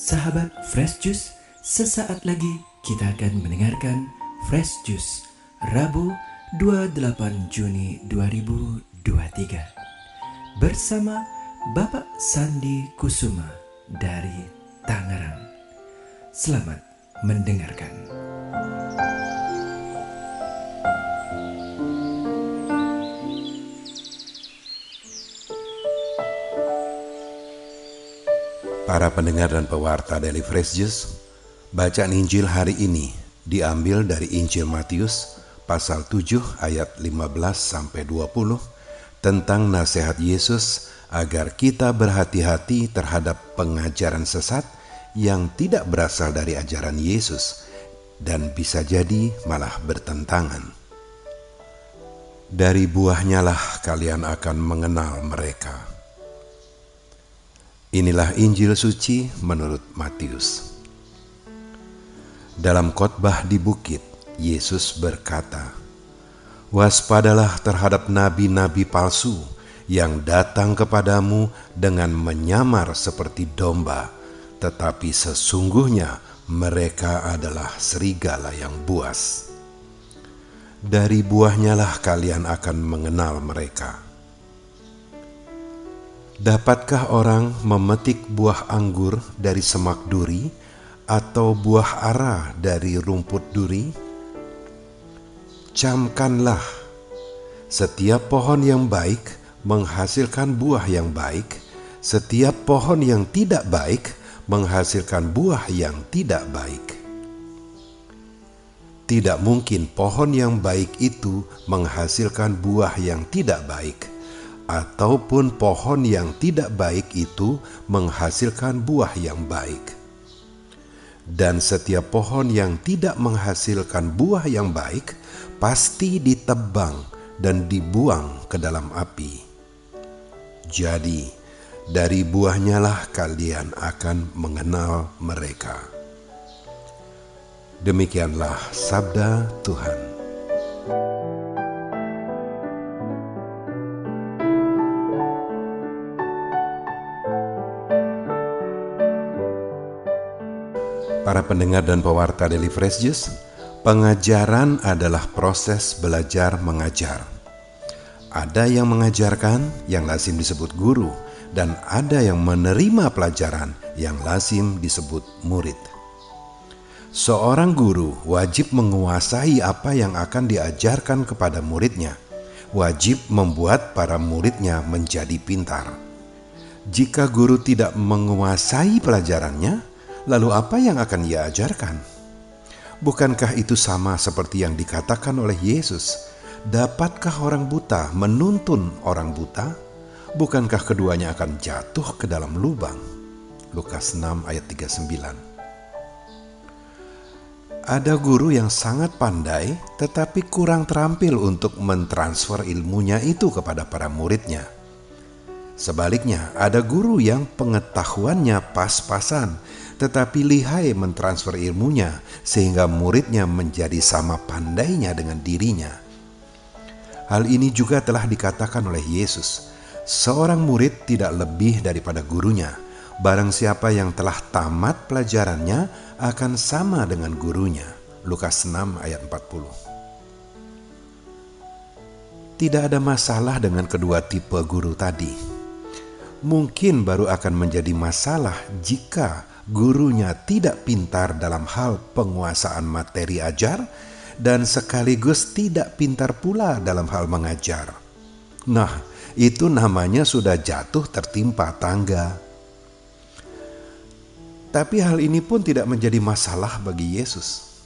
Sahabat Fresh Juice, sesaat lagi kita akan mendengarkan Fresh Juice Rabu 28 Juni 2023 bersama Bapak Sandi Kusuma dari Tangerang. Selamat mendengarkan. Para pendengar dan pewarta Daily Fresh Juice, bacaan Injil hari ini diambil dari Injil Matius pasal 7 ayat 15-20 tentang nasihat Yesus agar kita berhati-hati terhadap pengajaran sesat yang tidak berasal dari ajaran Yesus dan bisa jadi malah bertentangan. Dari buahnya lah kalian akan mengenal mereka. Inilah Injil suci menurut Matius. Dalam khotbah di bukit, Yesus berkata, "Waspadalah terhadap nabi-nabi palsu yang datang kepadamu dengan menyamar seperti domba, tetapi sesungguhnya mereka adalah serigala yang buas. Dari buahnya lah kalian akan mengenal mereka. Dapatkah orang memetik buah anggur dari semak duri atau buah ara dari rumput duri? Camkanlah, setiap pohon yang baik menghasilkan buah yang baik, setiap pohon yang tidak baik menghasilkan buah yang tidak baik. Tidak mungkin pohon yang baik itu menghasilkan buah yang tidak baik, ataupun pohon yang tidak baik itu menghasilkan buah yang baik. Dan setiap pohon yang tidak menghasilkan buah yang baik pasti ditebang dan dibuang ke dalam api. Jadi, dari buahnya lah kalian akan mengenal mereka." Demikianlah sabda Tuhan. Para pendengar dan pewarta Daily Fresh Juice, pengajaran adalah proses belajar mengajar. Ada yang mengajarkan, yang lazim disebut guru, dan ada yang menerima pelajaran, yang lazim disebut murid. Seorang guru wajib menguasai apa yang akan diajarkan kepada muridnya, wajib membuat para muridnya menjadi pintar. Jika guru tidak menguasai pelajarannya, lalu apa yang akan ia ajarkan? Bukankah itu sama seperti yang dikatakan oleh Yesus? Dapatkah orang buta menuntun orang buta? Bukankah keduanya akan jatuh ke dalam lubang? Lukas 6 ayat 39. Ada guru yang sangat pandai tetapi kurang terampil untuk mentransfer ilmunya itu kepada para muridnya. Sebaliknya, ada guru yang pengetahuannya pas-pasan tetapi lihai mentransfer ilmunya sehingga muridnya menjadi sama pandainya dengan dirinya. Hal ini juga telah dikatakan oleh Yesus. Seorang murid tidak lebih daripada gurunya. Barang siapa yang telah tamat pelajarannya akan sama dengan gurunya. Lukas 6 ayat 40. Tidak ada masalah dengan kedua tipe guru tadi. Mungkin baru akan menjadi masalah jika gurunya tidak pintar dalam hal penguasaan materi ajar dan sekaligus tidak pintar pula dalam hal mengajar. Nah, itu namanya sudah jatuh tertimpa tangga. Tapi hal ini pun tidak menjadi masalah bagi Yesus.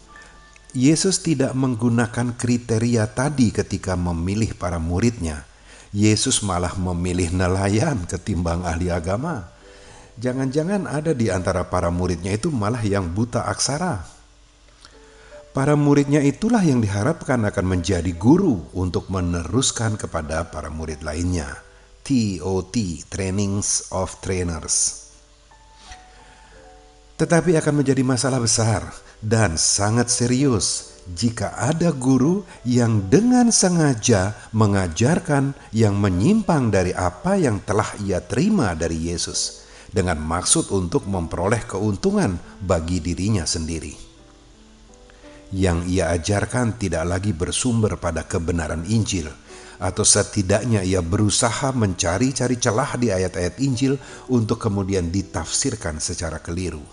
Yesus tidak menggunakan kriteria tadi ketika memilih para muridnya. Yesus malah memilih nelayan ketimbang ahli agama. Jangan-jangan ada di antara para muridnya itu malah yang buta aksara. Para muridnya itulah yang diharapkan akan menjadi guru untuk meneruskan kepada para murid lainnya. TOT, Trainings of Trainers. Tetapi akan menjadi masalah besar dan sangat serius jika ada guru yang dengan sengaja mengajarkan yang menyimpang dari apa yang telah ia terima dari Yesus. dengan maksud untuk memperoleh keuntungan bagi dirinya sendiri. Yang ia ajarkan tidak lagi bersumber pada kebenaran Injil, atau setidaknya ia berusaha mencari-cari celah di ayat-ayat Injil untuk kemudian ditafsirkan secara keliru.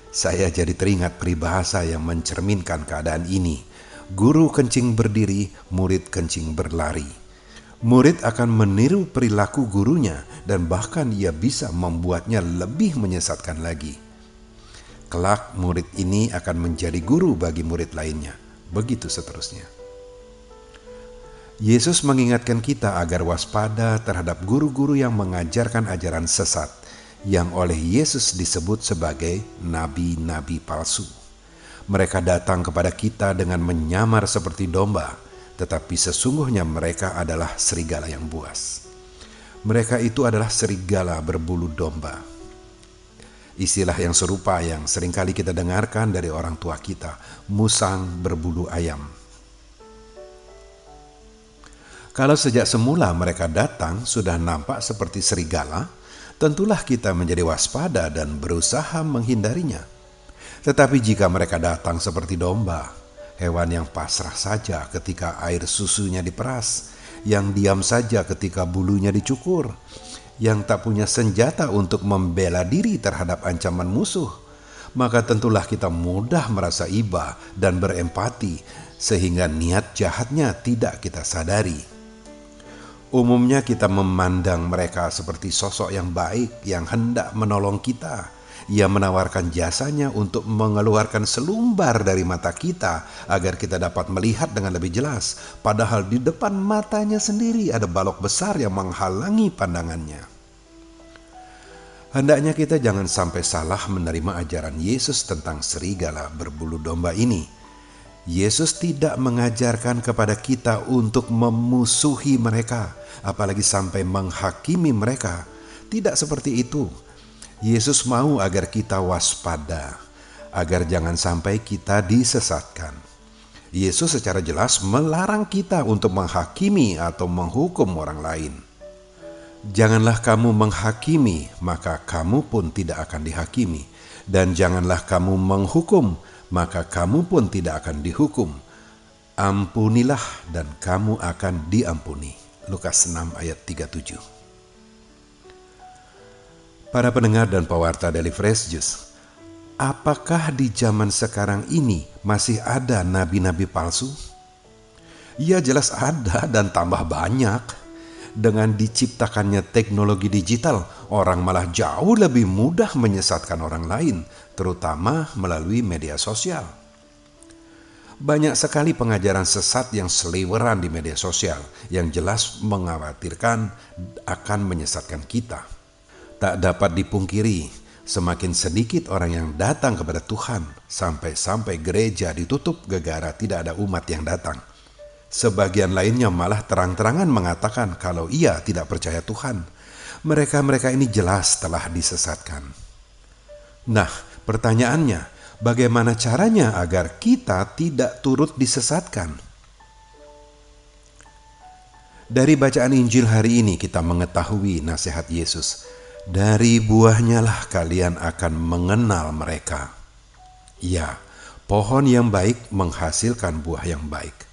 Saya jadi teringat peribahasa yang mencerminkan keadaan ini. Guru kencing berdiri, murid kencing berlari. Murid akan meniru perilaku gurunya dan bahkan ia bisa membuatnya lebih menyesatkan lagi. Kelak murid ini akan menjadi guru bagi murid lainnya. Begitu seterusnya. Yesus mengingatkan kita agar waspada terhadap guru-guru yang mengajarkan ajaran sesat, yang oleh Yesus disebut sebagai nabi-nabi palsu. Mereka datang kepada kita dengan menyamar seperti domba, tetapi sesungguhnya mereka adalah serigala yang buas. Mereka itu adalah serigala berbulu domba. Istilah yang serupa yang seringkali kita dengarkan dari orang tua kita, musang berbulu ayam. Kalau sejak semula mereka datang sudah nampak seperti serigala, tentulah kita menjadi waspada dan berusaha menghindarinya. Tetapi jika mereka datang seperti domba, hewan yang pasrah saja ketika air susunya diperas, yang diam saja ketika bulunya dicukur, yang tak punya senjata untuk membela diri terhadap ancaman musuh, maka tentulah kita mudah merasa iba dan berempati sehingga niat jahatnya tidak kita sadari. Umumnya kita memandang mereka seperti sosok yang baik yang hendak menolong kita. Ia menawarkan jasanya untuk mengeluarkan selumbar dari mata kita agar kita dapat melihat dengan lebih jelas. Padahal di depan matanya sendiri ada balok besar yang menghalangi pandangannya. Hendaknya kita jangan sampai salah menerima ajaran Yesus tentang serigala berbulu domba ini. Yesus tidak mengajarkan kepada kita untuk memusuhi mereka, apalagi sampai menghakimi mereka. Tidak seperti itu. Yesus mau agar kita waspada, agar jangan sampai kita disesatkan. Yesus secara jelas melarang kita untuk menghakimi atau menghukum orang lain. Janganlah kamu menghakimi, maka kamu pun tidak akan dihakimi. Dan janganlah kamu menghukum, maka kamu pun tidak akan dihukum. Ampunilah dan kamu akan diampuni. Lukas 6 ayat 37. Para pendengar dan pewarta Daily Fresh Juice, apakah di zaman sekarang ini masih ada nabi-nabi palsu? Ya jelas ada dan tambah banyak. Dengan diciptakannya teknologi digital, orang malah jauh lebih mudah menyesatkan orang lain, terutama melalui media sosial. Banyak sekali pengajaran sesat yang seliweran di media sosial, yang jelas mengkhawatirkan akan menyesatkan kita. Tak dapat dipungkiri, semakin sedikit orang yang datang kepada Tuhan, sampai-sampai gereja ditutup gara-gara tidak ada umat yang datang. Sebagian lainnya malah terang-terangan mengatakan kalau ia tidak percaya Tuhan. Mereka-mereka ini jelas telah disesatkan. Nah, pertanyaannya, bagaimana caranya agar kita tidak turut disesatkan? Dari bacaan Injil hari ini kita mengetahui nasihat Yesus. Dari buahnya lah kalian akan mengenal mereka. Ya, pohon yang baik menghasilkan buah yang baik.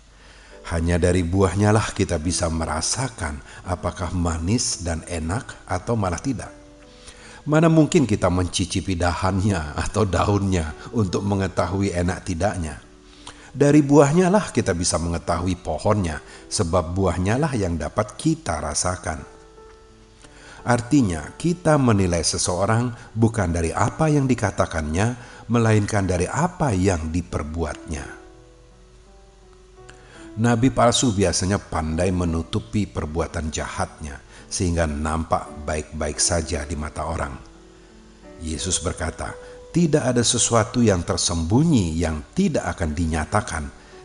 Hanya dari buahnya lah kita bisa merasakan apakah manis dan enak atau malah tidak. Mana mungkin kita mencicipi dahannya atau daunnya untuk mengetahui enak tidaknya. Dari buahnya lah kita bisa mengetahui pohonnya, sebab buahnya lah yang dapat kita rasakan. Artinya kita menilai seseorang bukan dari apa yang dikatakannya, melainkan dari apa yang diperbuatnya. Nabi palsu biasanya pandai menutupi perbuatan jahatnya sehingga nampak baik-baik saja di mata orang. Yesus berkata, tidak ada sesuatu yang tersembunyi yang tidak akan dinyatakan,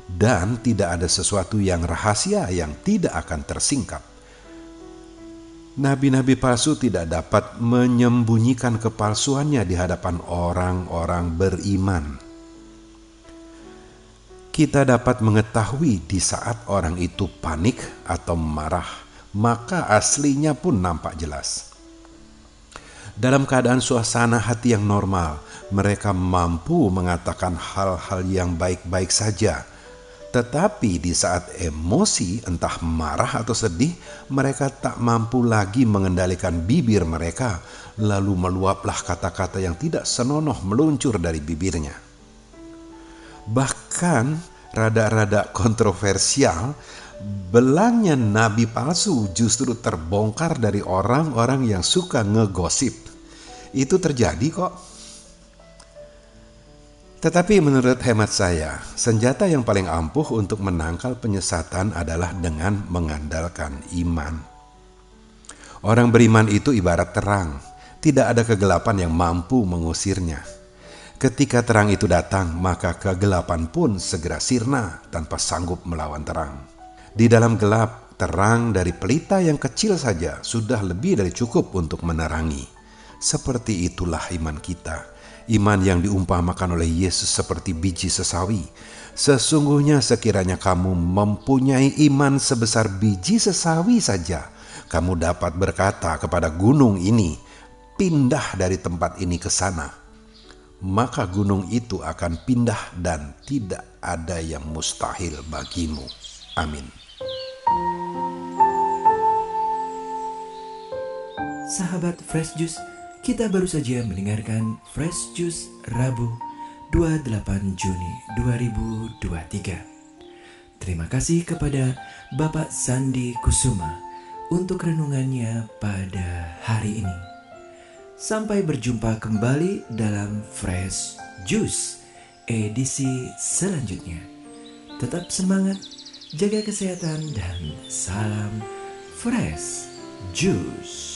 dan tidak ada sesuatu yang rahasia yang tidak akan tersingkap. Nabi-nabi palsu tidak dapat menyembunyikan kepalsuannya di hadapan orang-orang beriman. Kita dapat mengetahui di saat orang itu panik atau marah, maka aslinya pun nampak jelas. Dalam keadaan suasana hati yang normal, mereka mampu mengatakan hal-hal yang baik-baik saja. Tetapi di saat emosi, entah marah atau sedih, mereka tak mampu lagi mengendalikan bibir mereka, lalu meluaplah kata-kata yang tidak senonoh meluncur dari bibirnya. Bahkan rada-rada kontroversial, belangnya nabi palsu justru terbongkar dari orang-orang yang suka ngegosip. Itu terjadi kok. Tetapi menurut hemat saya, senjata yang paling ampuh untuk menangkal penyesatan adalah dengan mengandalkan iman. Orang beriman itu ibarat terang, tidak ada kegelapan yang mampu mengusirnya. Ketika terang itu datang, maka kegelapan pun segera sirna tanpa sanggup melawan terang. Di dalam gelap, terang dari pelita yang kecil saja sudah lebih dari cukup untuk menerangi. Seperti itulah iman kita. Iman yang diumpamakan oleh Yesus seperti biji sesawi. Sesungguhnya sekiranya kamu mempunyai iman sebesar biji sesawi saja, kamu dapat berkata kepada gunung ini, pindah dari tempat ini ke sana. Maka gunung itu akan pindah dan tidak ada yang mustahil bagimu. Amin. Sahabat Fresh Juice, kita baru saja mendengarkan Fresh Juice Rabu 28 Juni 2023. Terima kasih kepada Bapak Sandi Kusuma untuk renungannya pada hari ini. Sampai berjumpa kembali dalam Fresh Juice edisi selanjutnya. Tetap semangat, jaga kesehatan, dan salam Fresh Juice.